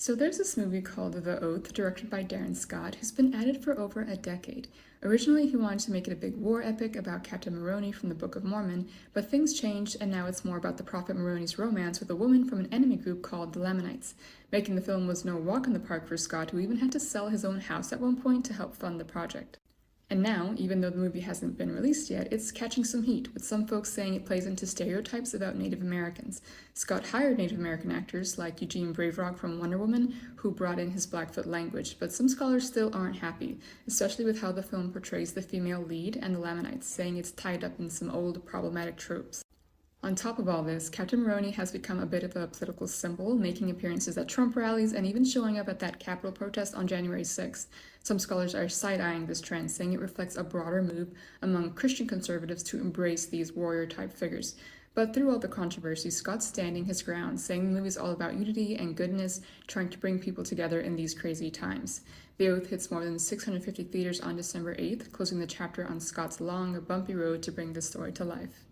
So there's this movie called The Oath, directed by Darin Scott, who's been at it for over a decade. Originally, he wanted to make it a big war epic about Captain Moroni from the Book of Mormon, but things changed and now it's more about the Prophet Moroni's romance with a woman from an enemy group called the Lamanites. Making the film was no walk in the park for Scott, who even had to sell his own house at one point to help fund the project. And now, even though the movie hasn't been released yet, it's catching some heat, with some folks saying it plays into stereotypes about Native Americans. Scott hired Native American actors like Eugene Braverock from Wonder Woman, who brought in his Blackfoot language, but some scholars still aren't happy, especially with how the film portrays the female lead and the Lamanites, saying it's tied up in some old problematic tropes. On top of all this, Captain Moroni has become a bit of a political symbol, making appearances at Trump rallies and even showing up at that Capitol protest on January 6th. Some scholars are side-eyeing this trend, saying it reflects a broader move among Christian conservatives to embrace these warrior-type figures. But through all the controversy, Scott's standing his ground, saying the movie is all about unity and goodness, trying to bring people together in these crazy times. The Oath hits more than 650 theaters on December 8th, closing the chapter on Scott's long, bumpy road to bring this story to life.